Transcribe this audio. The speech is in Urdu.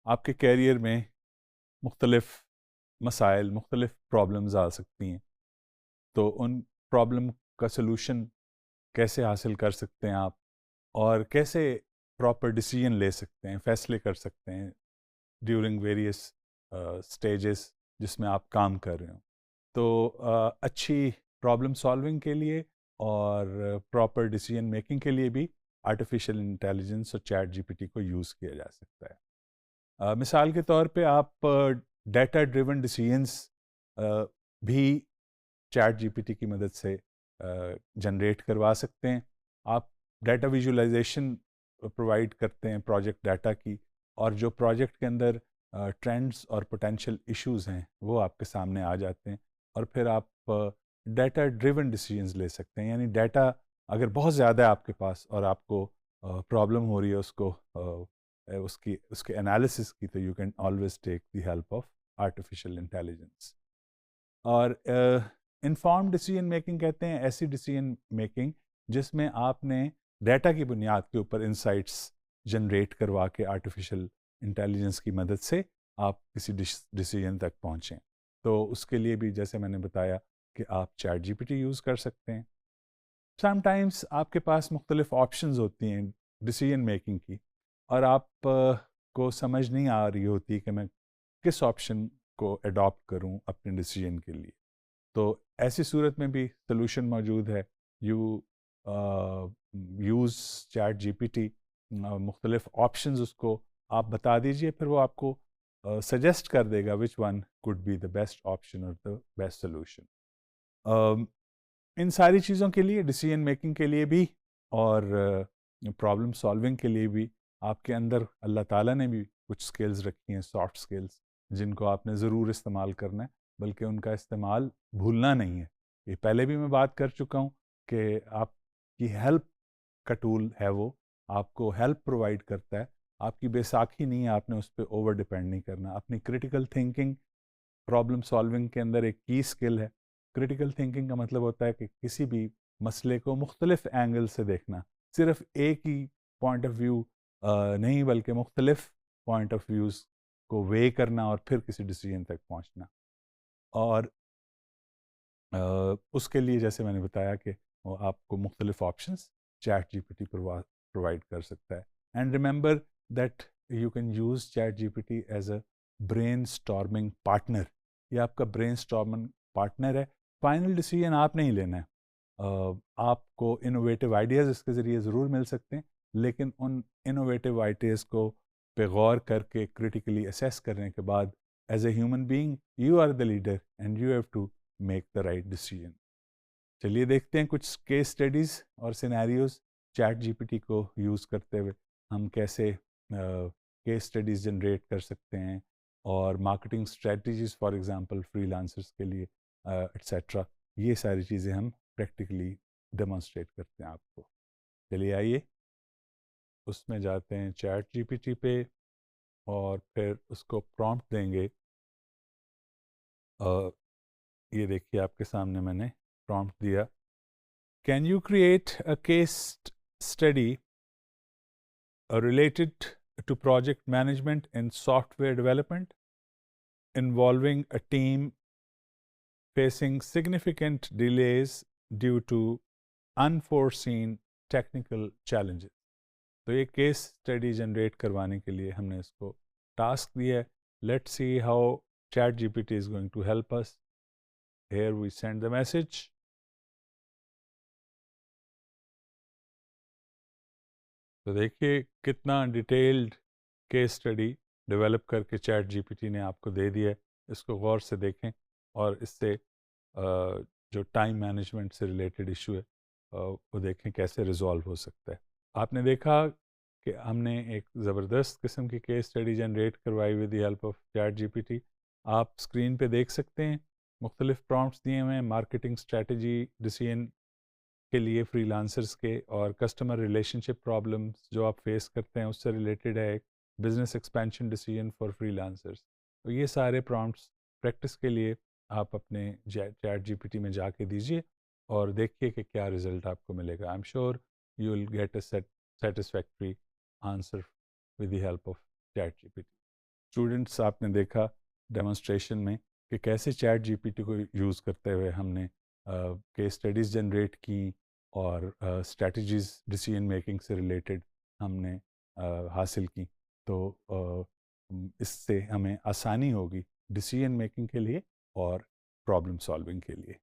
آپ کے کیریئر میں مختلف مسائل، مختلف پرابلمز آ سکتی ہیں، تو ان پرابلم کا سلوشن کیسے حاصل کر سکتے ہیں آپ، اور کیسے پراپر ڈیسیژن لے سکتے ہیں، فیصلے کر سکتے ہیں ڈیورنگ ویریس اسٹیجز جس میں آپ کام کر رہے ہوں. تو اچھی پرابلم سالونگ کے لیے اور پراپر ڈیسیژن میکنگ کے لیے بھی آرٹیفیشیل انٹیلیجنس اور چیٹ جی پی ٹی کو یوز کیا جا سکتا ہے. مثال کے طور پہ آپ ڈیٹا ڈریون ڈیسیژنس بھی چیٹ جی پی ٹی کی مدد سے جنریٹ کروا سکتے ہیں. آپ ڈیٹا ویژولائزیشن پرووائڈ کرتے ہیں پروجیکٹ ڈیٹا کی، اور جو پروجیکٹ کے اندر ٹرینڈز اور پوٹینشیل ایشوز ہیں وہ آپ کے سامنے آ جاتے ہیں، اور پھر آپ ڈیٹا ڈریون ڈیسیژنز لے سکتے ہیں. یعنی ڈیٹا اگر بہت زیادہ ہے آپ کے پاس اور آپ کو پرابلم ہو رہی ہے اس کے انالیسس کی، تو you can always take the help of artificial intelligence. اور انفارم ڈیسیژن میکنگ کہتے ہیں ایسی ڈیسیژن میکنگ جس میں آپ نے ڈیٹا کی بنیاد کے اوپر انسائٹس جنریٹ کروا کے آرٹیفیشیل انٹیلیجنس کی مدد سے آپ کسی ڈیسیژن تک پہنچیں. تو اس کے لیے بھی جیسے میں نے بتایا کہ آپ چیٹ جی پی ٹی یوز کر سکتے ہیں. سم ٹائمس آپ کے پاس مختلف آپشنز ہوتی ہیں ڈیسیژن میکنگ کی، اور آپ کو سمجھ نہیں آ رہی ہوتی کہ میں کس آپشن کو اڈاپٹ کروں اپنے ڈیسیژن کے لیے. تو ایسی صورت میں بھی سلوشن موجود ہے. You use Chat G P T, مختلف آپشنز اس کو آپ بتا دیجئے، پھر وہ آپ کو سجیسٹ کر دے گا which one could be the best option اور دا بیسٹ سلوشن. ان ساری چیزوں کے لیے، ڈیسیژن میکنگ کے لیے بھی اور پرابلم سالونگ کے لیے بھی، آپ کے اندر اللہ تعالیٰ نے بھی کچھ سکلز رکھی ہیں، سافٹ سکلز، جن کو آپ نے ضرور استعمال کرنا ہے، بلکہ ان کا استعمال بھولنا نہیں ہے. یہ پہلے بھی میں بات کر چکا ہوں کہ آپ کی ہیلپ کا ٹول ہے، وہ آپ کو ہیلپ پرووائڈ کرتا ہے. آپ کی بیساکھی نہیں ہے، آپ نے اس پہ اوور ڈپینڈ نہیں کرنا. اپنی کریٹیکل تھنکنگ پرابلم سالونگ کے اندر ایک کی اسکل ہے. کریٹیکل تھنکنگ کا مطلب ہوتا ہے کہ کسی بھی مسئلے کو مختلف اینگل سے دیکھنا، صرف ایک ہی پوائنٹ آف ویو نہیں، بلکہ مختلف پوائنٹ آف ویوز کو وے کرنا اور پھر کسی ڈیسیژن تک پہنچنا. اور اس کے لیے جیسے میں نے بتایا کہ وہ آپ کو مختلف آپشنس چیٹ جی پی ٹی پرووائڈ کر سکتا ہے. And remember that you can use Chat G P T as a brainstorming partner. یہ آپ کا برین اسٹارمنگ پارٹنر ہے. فائنل ڈیسیژن آپ نہیں لینا ہے. آپ کو انوویٹیو آئیڈیاز اس کے ذریعے ضرور مل سکتے ہیں، لیکن ان انوویٹیو آئیڈیاز کو پہ غور کر کے کریٹیکلی اسیس کرنے کے بعد، as a human being you are the leader and you have to make the right decision. چلیے دیکھتے ہیں کچھ کیس اسٹڈیز اور سینیریوز چیٹ جی پی ٹی کو یوز کرتے ہوئے ہم کیسے کیس اسٹڈیز جنریٹ کر سکتے ہیں، اور marketing strategies for example free lancers کے لیے ایٹسیٹرا. یہ ساری چیزیں ہم پریکٹیکلی ڈیمانسٹریٹ کرتے ہیں آپ کو. چلیے آئیے اس میں جاتے ہیں چیٹ جی پی ٹی پہ، اور پھر اس کو پرومپٹ دیں گے. یہ دیکھیے آپ کے سامنے میں نے پرومپٹ دیا، can you create a case study related to project management in software development involving a team facing significant delays due to unforeseen technical challenges. تو یہ کیس اسٹڈی جنریٹ کروانے کے لیے ہم نے اس کو ٹاسک دیا ہے. Let see how chat G P T is going to help us. Here we send the message. تو دیکھیے کتنا ڈیٹیلڈ کیس اسٹڈی ڈیولپ کر کے چیٹ جی پی ٹی نے آپ کو دے دیا ہے. اس کو غور سے دیکھیں، اور اس سے جو ٹائم مینجمنٹ سے ریلیٹڈ ایشو ہے وہ دیکھیں کیسے ریزالو ہو سکتا ہے. آپ نے دیکھا کہ ہم نے ایک زبردست قسم کی کیس اسٹڈی جنریٹ کروائی with the help of chat G P T. آپ اسکرین پہ دیکھ سکتے ہیں مختلف پرومپٹس دیے ہوئے ہیں. مارکیٹنگ اسٹریٹجی ڈیسیژن کے لیے فری لانسرس کے، اور کسٹمر ریلیشن شپ پرابلمس جو آپ فیس کرتے ہیں اس سے ریلیٹڈ ہے ایک business expansion decision for free lancers. تو یہ سارے پرومپٹس پریکٹس کے لیے آپ اپنے چیٹ جی پی ٹی میں جا کے دیجیے اور دیکھیے کہ کیا رزلٹ آپ کو ملے گا. I am sure you will get a satisfactory answer with the help of chat G P T. Students آپ نے دیکھا ڈیمونسٹریشن میں کہ کیسے چیٹ جی پی ٹی کو یوز کرتے ہوئے ہم نے کیس اسٹڈیز جنریٹ کی اور اسٹریٹجیز ڈیسیژن میکنگ سے ریلیٹڈ ہم نے حاصل کی. تو اس سے ہمیں آسانی ہوگی ڈیسیژن میکنگ کے لیے اور پرابلم سالونگ کے لیے.